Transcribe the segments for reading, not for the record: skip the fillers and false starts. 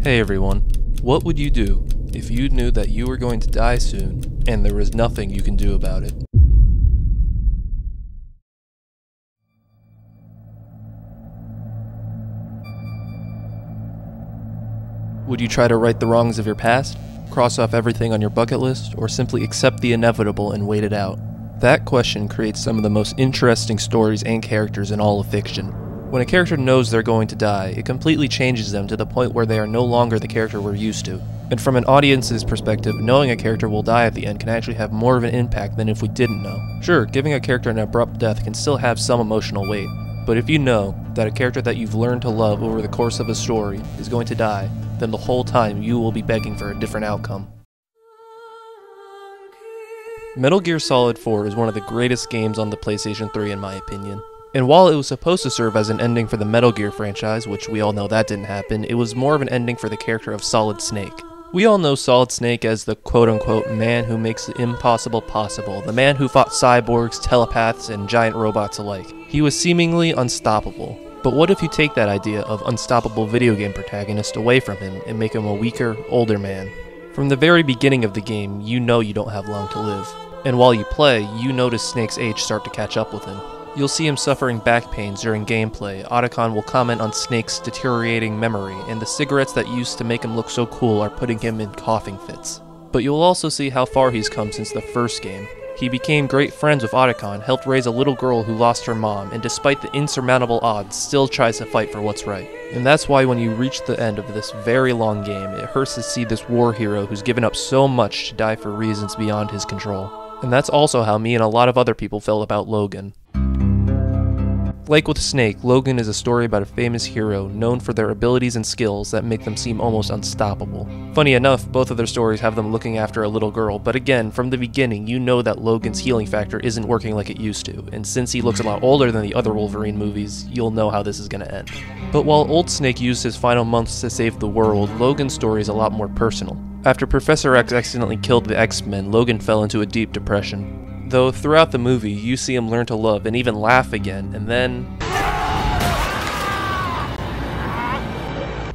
Hey everyone, what would you do if you knew that you were going to die soon and there was nothing you can do about it? Would you try to right the wrongs of your past, cross off everything on your bucket list, or simply accept the inevitable and wait it out? That question creates some of the most interesting stories and characters in all of fiction. When a character knows they're going to die, it completely changes them to the point where they are no longer the character we're used to. And from an audience's perspective, knowing a character will die at the end can actually have more of an impact than if we didn't know. Sure, giving a character an abrupt death can still have some emotional weight, but if you know that a character that you've learned to love over the course of a story is going to die, then the whole time you will be begging for a different outcome. Metal Gear Solid 4 is one of the greatest games on the PlayStation 3 in my opinion. And while it was supposed to serve as an ending for the Metal Gear franchise, which we all know that didn't happen, it was more of an ending for the character of Solid Snake. We all know Solid Snake as the quote-unquote man who makes the impossible possible, the man who fought cyborgs, telepaths, and giant robots alike. He was seemingly unstoppable. But what if you take that idea of unstoppable video game protagonist away from him and make him a weaker, older man? From the very beginning of the game, you know you don't have long to live. And while you play, you notice Snake's age start to catch up with him. You'll see him suffering back pains during gameplay. Otacon will comment on Snake's deteriorating memory, and the cigarettes that used to make him look so cool are putting him in coughing fits. But you'll also see how far he's come since the first game. He became great friends with Otacon, helped raise a little girl who lost her mom, and despite the insurmountable odds, still tries to fight for what's right. And that's why when you reach the end of this very long game, it hurts to see this war hero who's given up so much to die for reasons beyond his control. And that's also how me and a lot of other people felt about Logan. Like with Snake, Logan is a story about a famous hero known for their abilities and skills that make them seem almost unstoppable. Funny enough, both of their stories have them looking after a little girl, but again, from the beginning, you know that Logan's healing factor isn't working like it used to, and since he looks a lot older than the other Wolverine movies, you'll know how this is gonna end. But while old Snake used his final months to save the world, Logan's story is a lot more personal. After Professor X accidentally killed the X-Men, Logan fell into a deep depression. Though throughout the movie, you see him learn to love and even laugh again, and then...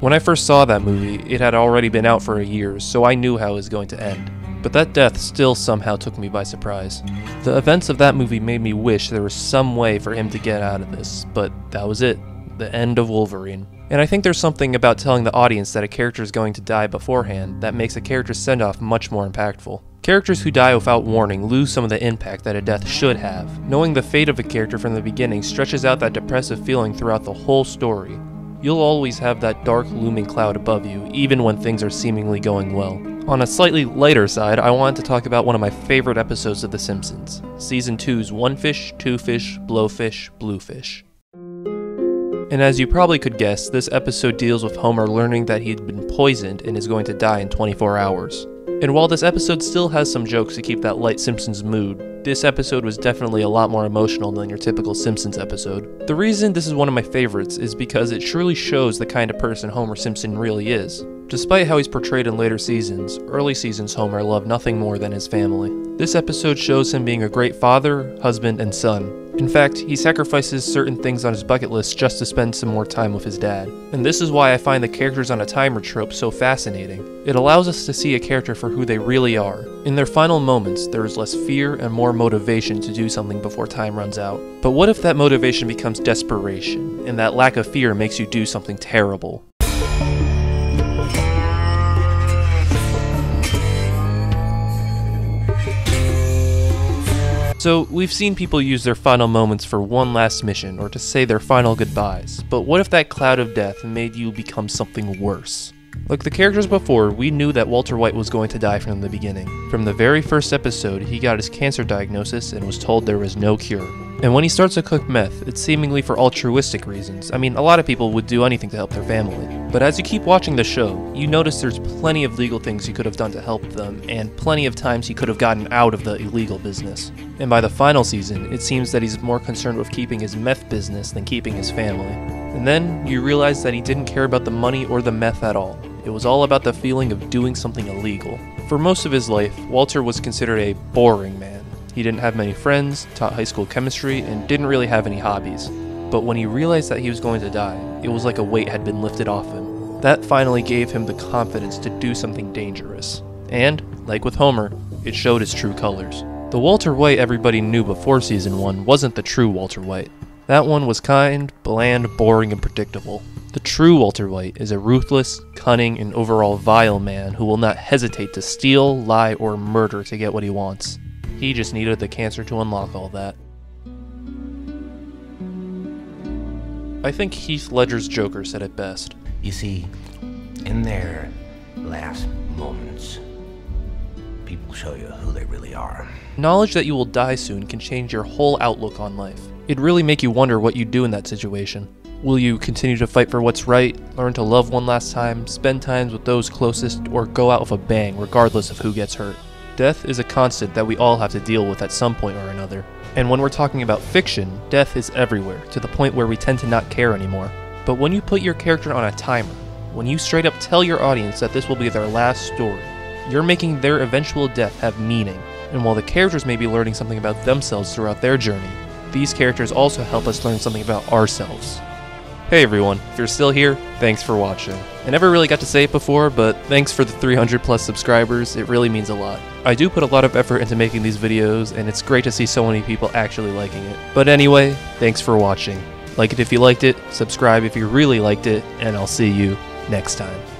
When I first saw that movie, it had already been out for a year, so I knew how it was going to end. But that death still somehow took me by surprise. The events of that movie made me wish there was some way for him to get out of this, but that was it. The end of Wolverine. And I think there's something about telling the audience that a character is going to die beforehand that makes a character's send-off much more impactful. Characters who die without warning lose some of the impact that a death should have. Knowing the fate of a character from the beginning stretches out that depressive feeling throughout the whole story. You'll always have that dark looming cloud above you, even when things are seemingly going well. On a slightly lighter side, I wanted to talk about one of my favorite episodes of The Simpsons. Season 2's One Fish, Two Fish, Blowfish, Bluefish. And as you probably could guess, this episode deals with Homer learning that he'd been poisoned and is going to die in 24 hours. And while this episode still has some jokes to keep that light Simpsons mood, this episode was definitely a lot more emotional than your typical Simpsons episode. The reason this is one of my favorites is because it truly shows the kind of person Homer Simpson really is. Despite how he's portrayed in later seasons, early seasons Homer loved nothing more than his family. This episode shows him being a great father, husband, and son. In fact, he sacrifices certain things on his bucket list just to spend some more time with his dad. And this is why I find the characters on a timer trope so fascinating. It allows us to see a character for who they really are. In their final moments, there is less fear and more motivation to do something before time runs out. But what if that motivation becomes desperation, and that lack of fear makes you do something terrible? So, we've seen people use their final moments for one last mission, or to say their final goodbyes, but what if that cloud of death made you become something worse? Like the characters before, we knew that Walter White was going to die from the beginning. From the very first episode, he got his cancer diagnosis and was told there was no cure. And when he starts to cook meth, it's seemingly for altruistic reasons. I mean, a lot of people would do anything to help their family. But as you keep watching the show, you notice there's plenty of legal things he could have done to help them, and plenty of times he could have gotten out of the illegal business. And by the final season, it seems that he's more concerned with keeping his meth business than keeping his family. And then, you realize that he didn't care about the money or the meth at all. It was all about the feeling of doing something illegal. For most of his life, Walter was considered a boring man. He didn't have many friends, taught high school chemistry, and didn't really have any hobbies. But when he realized that he was going to die, it was like a weight had been lifted off him. That finally gave him the confidence to do something dangerous. And, like with Homer, it showed his true colors. The Walter White everybody knew before Season 1 wasn't the true Walter White. That one was kind, bland, boring, and predictable. The true Walter White is a ruthless, cunning, and overall vile man who will not hesitate to steal, lie, or murder to get what he wants. He just needed the cancer to unlock all that. I think Heath Ledger's Joker said it best. You see, in their last moments, people show you who they really are. Knowledge that you will die soon can change your whole outlook on life. It'd really make you wonder what you'd do in that situation. Will you continue to fight for what's right, learn to love one last time, spend time with those closest, or go out with a bang regardless of who gets hurt? Death is a constant that we all have to deal with at some point or another. And when we're talking about fiction, death is everywhere, to the point where we tend to not care anymore. But when you put your character on a timer, when you straight up tell your audience that this will be their last story, you're making their eventual death have meaning. And while the characters may be learning something about themselves throughout their journey, these characters also help us learn something about ourselves. Hey everyone, if you're still here, thanks for watching. I never really got to say it before, but thanks for the 300 plus subscribers, it really means a lot. I do put a lot of effort into making these videos, and it's great to see so many people actually liking it. But anyway, thanks for watching. Like it if you liked it, subscribe if you really liked it, and I'll see you next time.